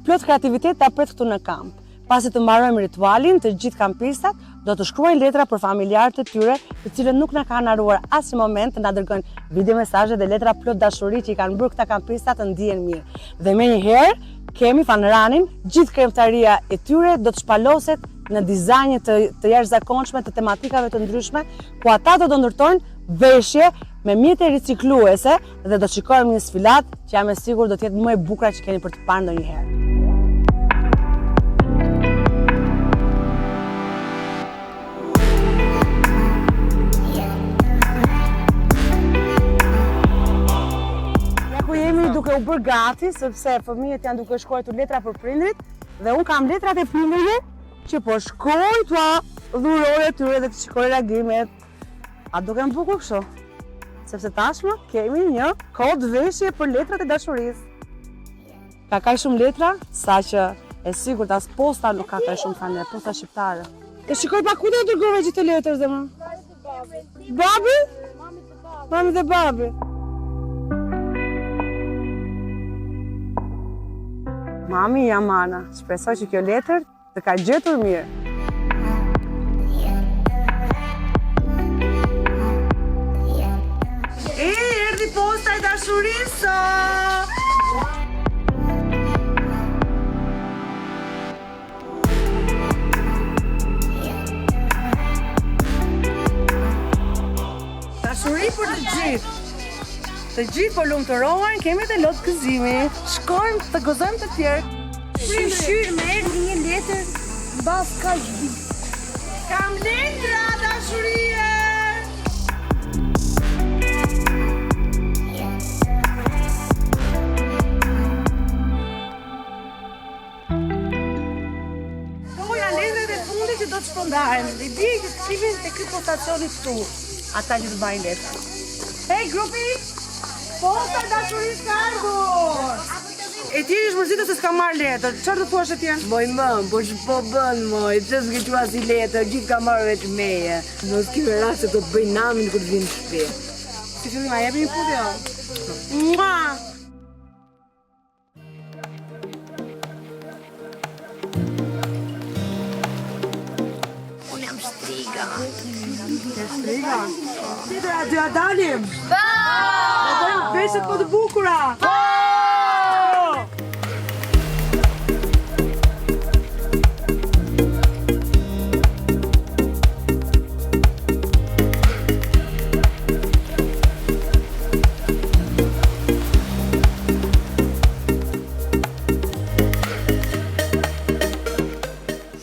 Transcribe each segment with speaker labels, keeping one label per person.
Speaker 1: plot kreativitet ta pret këtu në kamp. Pasi të mbarojmë ritualin, të gjithë kampistat do të shkruajnë letra për familjarët e tyre, të cilët nuk na kanë haruar asnjë moment të na dërgojnë video mesazhe dhe letra plot dashuri që i kanë bërë këta kampistat të ndihen mirë. Dhe menjëherë kemi fanranin, gjithë kremtaria e tyre do të shpaloset në dizajne të jashtëzakonshme të tematikave të ndryshme, ku ata do të ndërtojnë veshje me mjete ricikluese dhe do të shikojmë një sfilat që jam e sigurt do të jetë më e bukur që keni për të parë ndonjëherë. Duke u bërë gati, sepse fëmijët janë duke shkruar letra për prindrit dhe unë kam letrat e prindërve që po shkruaj tua dhurore tyre dhe të shikoj reagimet. A duke më bukur kështu? Sepse tashmë kemi një kod veshje për letrat e dashurisë. Ka kaq shumë letra, sa që e sigurt as posta nuk ka kaq shumë tani, posta shqiptare. E shikoj pa ku do të dërgove gjithë letrat dhe më? Babi? Mami dhe babi. Mami Jamana, shpresoj që kjo letër të ka gjetur mirë. Erdhi posta e dashurisë! Dashuri për të gjithë. Të gjithë po lumturohen, kemi dhe lot gëzimi. Shkojmë të gëzojmë të tjerë.
Speaker 2: Shqyr me erdhi një letër mbas kaq ditë.
Speaker 1: Kam letra dashurie! Këto janë letrat e fundit që do të shpërndahen. Dhe di që të shifin të ky postacioni këtu. Ata që të bajnë letra. Hey grupi! Posta dashurisë ka ardhur! E tjeri shmërzitë se s'ka marrë letër, çfarë do thuash e tjerë?
Speaker 3: Moj mëm, po që po bën moj, që s'ke qua si letër, gjithë ka marrë veç meje. Në s'kime rast se do të bëj namin kur të vinë në shtëpi.
Speaker 1: Si fillim, a jepi një putë jo? Mua!
Speaker 2: Unë jam shtriga.
Speaker 1: Ke shtriga? Tjetër a dy a dalim? Veshët po të bukura!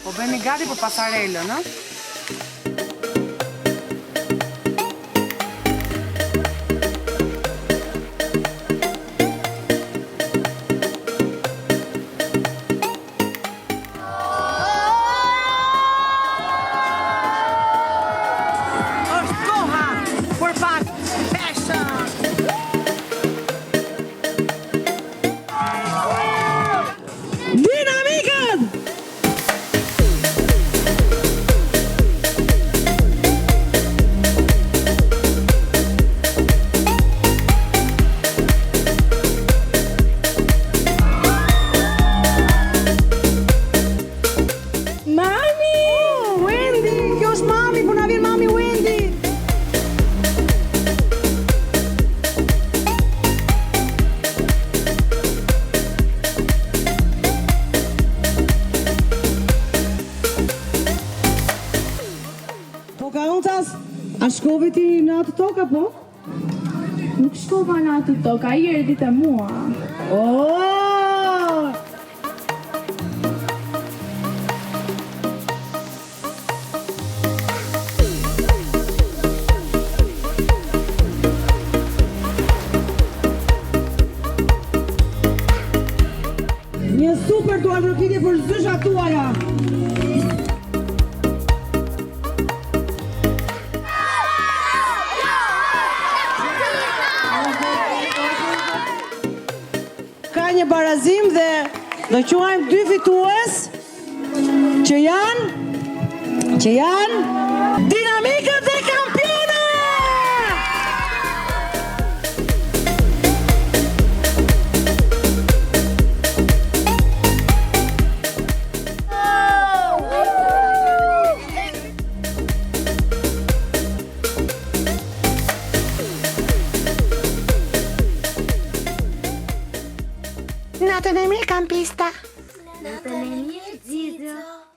Speaker 1: Po bëni gati për pasarelën, ë? A shkove ti në atë tokë, apo?
Speaker 2: Nuk shkova në atë tokë, ai erdhi te mua.
Speaker 1: Oh! Një super duar përpitje për zyshat tuaja. Një barazim dhe do quajmë dy fitues që janë Dinamikët dhe Kampionë! Natën e mirë kampista.
Speaker 2: Natën e mirë, Xhizo.